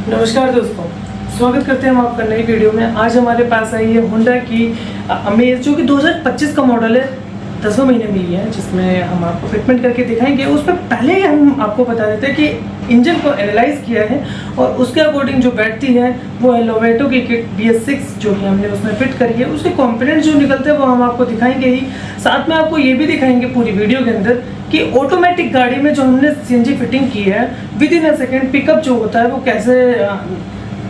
नमस्कार दोस्तों, स्वागत करते हैं हम आपका नई वीडियो में। आज हमारे पास आई है होंडा की अमेज, जो कि 2025 का मॉडल है, 10वें महीने में ही है, जिसमें हम आपको फिटमेंट करके दिखाएंगे। उसमें पहले ही हम आपको बता देते हैं कि इंजन को एनालाइज किया है और उसके अकॉर्डिंग जो बैठती है वो है लोवेटो की किट BS6, जो कि हमने उसमें फिट करी है। उसके कंपोनेंट जो निकलते हैं वो हम आपको दिखाएंगे ही, साथ में आपको ये भी दिखाएंगे पूरी वीडियो के अंदर कि ऑटोमेटिक गाड़ी में जो हमने CNG फिटिंग की है, with in a second pickup जो होता है वो कैसे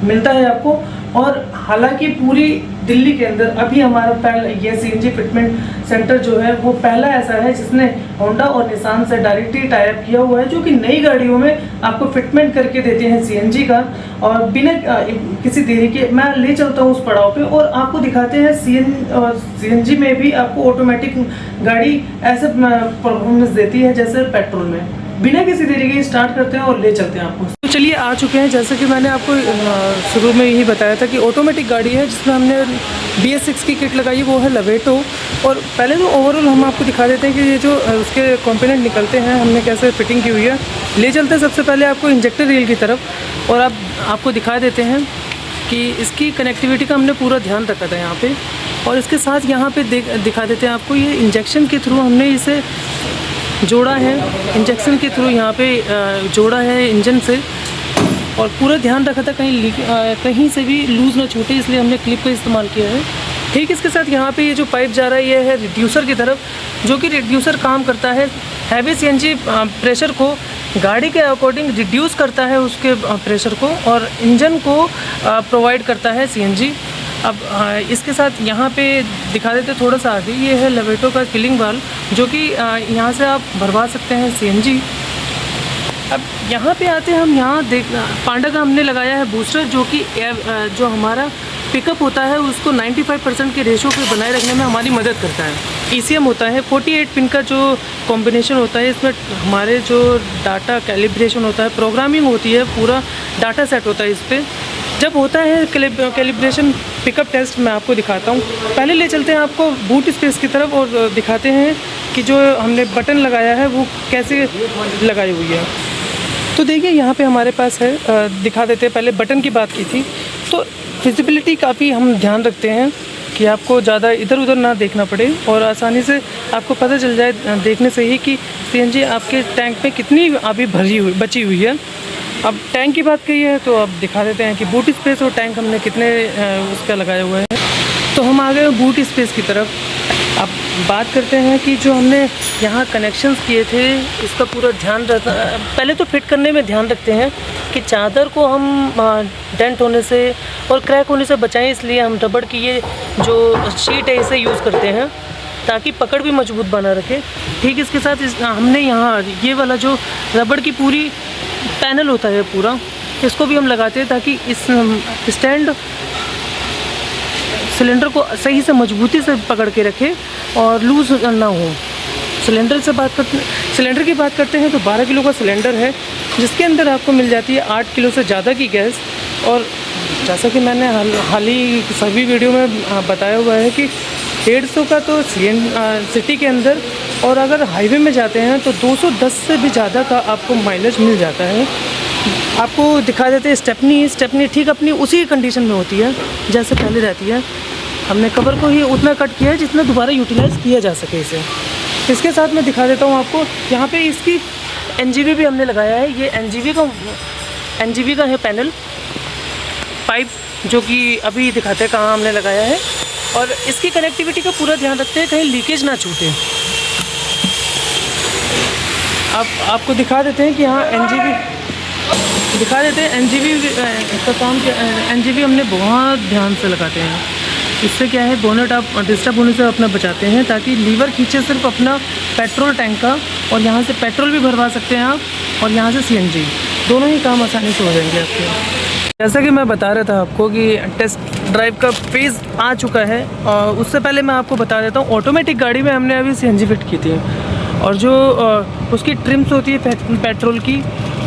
मिलता है आपको। और हालांकि पूरी दिल्ली के अंदर अभी हमारा पहला ये CNG फिटमेंट सेंटर जो है वो पहला ऐसा है जिसने होंडा और निसान से डायरेक्टली टाई अप किया हुआ है, जो कि नई गाड़ियों में आपको फिटमेंट करके देते हैं CNG का। और बिना किसी देरी के मैं ले चलता हूँ उस पड़ाव पे और आपको दिखाते हैं CNG में भी आपको ऑटोमेटिक गाड़ी ऐसे परफॉर्मेंस देती है जैसे पेट्रोल में। बिना किसी देरी के स्टार्ट करते हैं और ले चलते हैं आपको। तो चलिए आ चुके हैं, जैसे कि मैंने आपको शुरू में यही बताया था कि ऑटोमेटिक गाड़ी है जिसमें हमने BS6 की किट लगाई, वो है लोवेटो। और पहले तो ओवरऑल हम आपको दिखा देते हैं कि ये जो उसके कंपोनेंट निकलते हैं हमने कैसे फिटिंग की हुई है। ले चलते हैं सबसे पहले आपको इंजेक्टर रील की तरफ और आपको दिखा देते हैं कि इसकी कनेक्टिविटी का हमने पूरा ध्यान रखा था यहाँ पर। और इसके साथ यहाँ पर दिखा देते हैं आपको, ये इंजेक्शन के थ्रू हमने इसे जोड़ा है, इंजेक्शन के थ्रू यहाँ पे जोड़ा है इंजन से। और पूरा ध्यान रखा था कहीं से भी लूज़ ना छूटे, इसलिए हमने क्लिप का इस्तेमाल किया है। ठीक इसके साथ यहाँ पे ये जो पाइप जा रहा है ये है रिड्यूसर की तरफ, जो कि रिड्यूसर काम करता है हैवी CNG प्रेशर को गाड़ी के अकॉर्डिंग रिड्यूस करता है उसके प्रेशर को, और इंजन को प्रोवाइड करता है CNG। अब इसके साथ यहाँ पे दिखा देते थोड़ा सा आगे, ये है लोवेटो का किलिंग वाल्व, जो कि यहाँ से आप भरवा सकते हैं CNG। अब यहाँ पे आते हैं हम, यहाँ पांडा का हमने लगाया है बूस्टर, जो कि जो हमारा पिकअप होता है उसको 95% के रेशो पे बनाए रखने में हमारी मदद करता है। ECM होता है 48 पिन का जो कॉम्बिनेशन होता है, इसमें हमारे जो डाटा कैलिब्रेशन होता है, प्रोग्रामिंग होती है, पूरा डाटा सेट होता है इस पर। जब होता है कैलिब्रेशन पिकअप टेस्ट मैं आपको दिखाता हूँ। पहले ले चलते हैं आपको बूट स्पेस की तरफ और दिखाते हैं कि जो हमने बटन लगाया है वो कैसे लगाई हुई है। तो देखिए यहाँ पे हमारे पास है, दिखा देते हैं। पहले बटन की बात की थी तो फिजिबिलिटी काफ़ी हम ध्यान रखते हैं कि आपको ज़्यादा इधर उधर ना देखना पड़े और आसानी से आपको पता चल जाए देखने से ही कि CNG आपके टैंक में कितनी अभी बची हुई है। अब टैंक की बात कही है तो अब दिखा देते हैं कि बूट स्पेस और टैंक हमने कितने उसका लगाया हुआ है। तो हम आ गए बूट स्पेस की तरफ। अब बात करते हैं कि जो हमने यहाँ कनेक्शंस किए थे इसका पूरा ध्यान रखना। पहले तो फिट करने में ध्यान रखते हैं कि चादर को हम डेंट होने से और क्रैक होने से बचाएं, इसलिए हम रबड़ की ये जो शीट है इसे यूज़ करते हैं ताकि पकड़ भी मजबूत बना रखे। ठीक इसके साथ हमने यहाँ ये वाला जो रबड़ की पूरी पैनल होता है पूरा, इसको भी हम लगाते हैं ताकि इस स्टैंड सिलेंडर को सही से मजबूती से पकड़ के रखे और लूज़ ना हो। सिलेंडर की बात करते हैं तो 12 किलो का सिलेंडर है, जिसके अंदर आपको मिल जाती है 8 किलो से ज़्यादा की गैस। और जैसा कि मैंने हाल ही सभी वीडियो में बताया हुआ है कि 150 का तो सिटी के अंदर, और अगर हाईवे में जाते हैं तो 210 से भी ज़्यादा का आपको माइलेज मिल जाता है। आपको दिखा देते हैं स्टेपनी ठीक अपनी उसी कंडीशन में होती है जैसे पहले रहती है। हमने कवर को ही उतना कट किया है जितना दोबारा यूटिलाइज़ किया जा सके इसे। इसके साथ मैं दिखा देता हूँ आपको, यहाँ पे इसकी NGV भी हमने लगाया है। ये NGV का है पैनल पाइप, जो कि अभी दिखाते हैं कहाँ हमने लगाया है। और इसकी कनेक्टिविटी का पूरा ध्यान रखते हैं कहीं लीकेज ना छूटे। अब आपको दिखा देते हैं कि यहाँ NGV का काम NGV हमने बहुत ध्यान से लगाते हैं। इससे क्या है, बोनट आप डिस्टर्ब होने से अपना बचाते हैं, ताकि लीवर खींचे सिर्फ अपना पेट्रोल टैंक का, और यहाँ से पेट्रोल भी भरवा सकते हैं आप, और यहाँ से CNG, दोनों ही काम आसानी से हो जाएंगे आपके। जैसा कि मैं बता रहा था आपको कि टेस्ट ड्राइव का फेज़ आ चुका है, और उससे पहले मैं आपको बता देता हूँ ऑटोमेटिक गाड़ी में हमने अभी CNG फिट की थी, और जो उसकी ट्रिम्स होती है पेट्रोल की,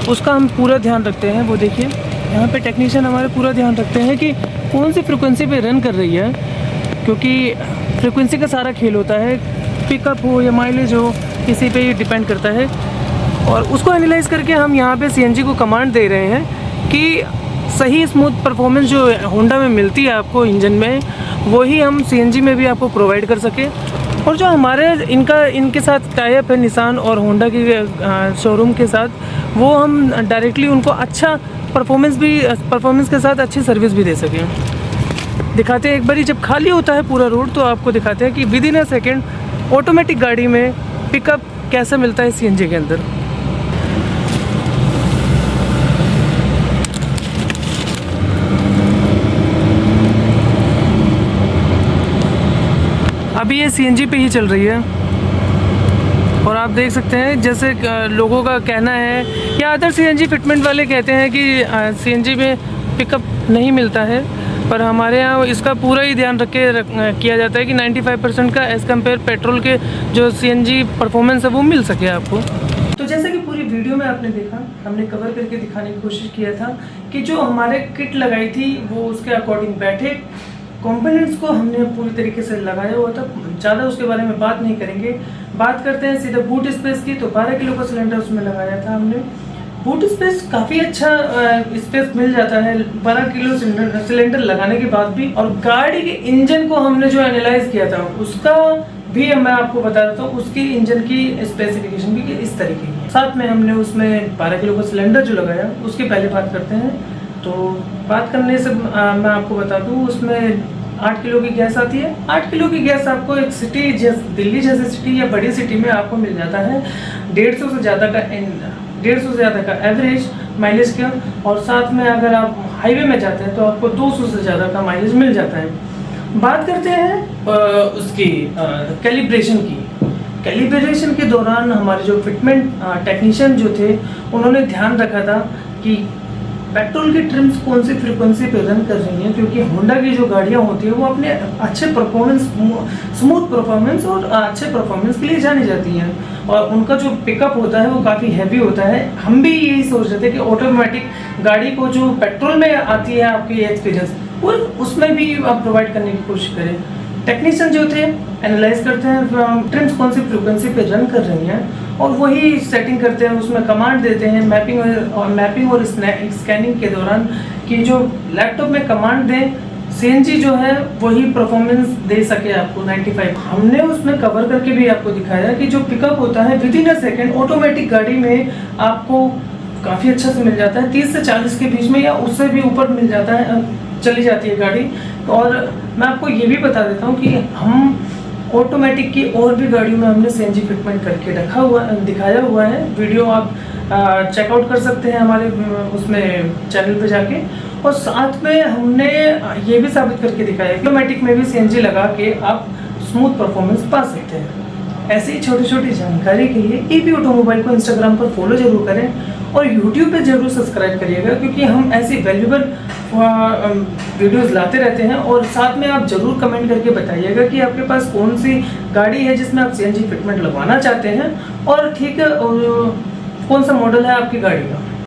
उसका हम पूरा ध्यान रखते हैं। वो देखिए यहाँ पे टेक्नीशियन हमारे पूरा ध्यान रखते हैं कि कौन सी फ्रिक्वेंसी पे रन कर रही है, क्योंकि फ्रिक्वेंसी का सारा खेल होता है। पिकअप हो या माइलेज हो, इसी पे ही डिपेंड करता है। और उसको एनालाइज करके हम यहाँ पे CNG को कमांड दे रहे हैं कि सही स्मूथ परफॉर्मेंस जो होंडा में मिलती है आपको इंजन में, वही हम सीएनजी में भी आपको प्रोवाइड कर सके। और जो हमारे इनके साथ टाई अप है निसान और होंडा की शोरूम के साथ, वो हम डायरेक्टली उनको अच्छा परफॉर्मेंस के साथ अच्छी सर्विस भी दे सकें। दिखाते हैं एक बारी जब खाली होता है पूरा रोड, तो आपको दिखाते हैं कि with in a second automatic गाड़ी में पिकअप कैसा मिलता है सीएनजी के अंदर। अभी ये सीएनजी पे ही चल रही है और आप देख सकते हैं जैसे लोगों का कहना है या अदर सीएनजी फिटमेंट वाले कहते हैं कि सीएनजी में पिकअप नहीं मिलता है, पर हमारे यहाँ इसका पूरा ही ध्यान किया जाता है कि 95% का एज़ कम्पेयर पेट्रोल के जो सीएनजी परफॉर्मेंस है वो मिल सके आपको। तो जैसे कि पूरी वीडियो में आपने देखा, हमने कवर करके दिखाने की कोशिश किया था कि जो हमारे किट लगाई थी वो उसके अकॉर्डिंग बैठे। कंपोनेंट्स को हमने पूरी तरीके से लगाया हुआ था, ज़्यादा उसके बारे में बात नहीं करेंगे। बात करते हैं सीधा बूट स्पेस की। तो 12 किलो का सिलेंडर उसमें लगाया था हमने। बूट स्पेस काफ़ी अच्छा स्पेस मिल जाता है 12 किलो सिलेंडर लगाने के बाद भी। और गाड़ी के इंजन को हमने जो एनालाइज किया था उसका भी मैं आपको बता देता हूँ, उसकी इंजन की स्पेसिफिकेशन भी इस तरीके की। साथ में हमने उसमें 12 किलो का सिलेंडर जो लगाया उसकी पहले बात करते हैं। तो बात करने से मैं आपको बता दूँ, उसमें 8 किलो की गैस आती है। 8 किलो की गैस आपको एक सिटी दिल्ली जैसे सिटी या बड़ी सिटी में आपको मिल जाता है 150 से ज़्यादा का एवरेज माइलेज का। और साथ में अगर आप हाईवे में जाते हैं तो आपको 200 से ज़्यादा का माइलेज मिल जाता है। बात करते हैं उसकी कैलिब्रेशन के दौरान हमारे जो फिटमेंट टेक्नीशियन जो थे उन्होंने ध्यान रखा था कि पेट्रोल की ट्रिम्स कौन सी फ्रीक्वेंसी पे रन कर रही हैं, क्योंकि होंडा की जो गाड़ियाँ होती हैं वो अपने अच्छे परफॉर्मेंस, स्मूथ परफॉर्मेंस और अच्छे परफॉर्मेंस के लिए जानी जाती हैं। और उनका जो पिकअप होता है वो काफ़ी हैवी होता है। हम भी यही सोच रहे थे कि ऑटोमेटिक गाड़ी को जो पेट्रोल में आती है आपकी एक्सपीरियंस, वो उसमें भी आप प्रोवाइड करने की कोशिश करें। टेक्नीशियन जो थे एनालाइज करते हैं ट्रिम्स कौन सी फ्रीक्वेंसी पे रन कर रही हैं और वही सेटिंग करते हैं, उसमें कमांड देते हैं मैपिंग और स्कैनिंग के दौरान कि जो लैपटॉप में कमांड दें सीएनजी जो है वही परफॉर्मेंस दे सके आपको 95। हमने उसमें कवर करके भी आपको दिखाया कि जो पिकअप होता है with in a second automatic गाड़ी में आपको काफ़ी अच्छा से मिल जाता है। 30 से 40 के बीच में या उससे भी ऊपर मिल जाता है, चली जाती है गाड़ी। और मैं आपको ये भी बता देता हूँ कि हम ऑटोमेटिक की और भी गाड़ियों में हमने सीएनजी फिटमेंट करके दिखाया हुआ है। वीडियो आप चेकआउट कर सकते हैं हमारे उसमें चैनल पे जाके। और साथ में हमने ये भी साबित करके दिखाया कि ऑटोमेटिक में भी सीएनजी लगा के आप स्मूथ परफॉर्मेंस पा सकते हैं। ऐसी छोटी छोटी जानकारी के लिए एबी ऑटोमोबाइल को इंस्टाग्राम पर फॉलो जरूर करें और यूट्यूब पे जरूर सब्सक्राइब करिएगा, क्योंकि हम ऐसी वैल्यूबल वीडियोस लाते रहते हैं। और साथ में आप जरूर कमेंट करके बताइएगा कि आपके पास कौन सी गाड़ी है जिसमें आप सीएनजी फिटमेंट लगवाना चाहते हैं और ठीक है, कौन सा मॉडल है आपकी गाड़ी का।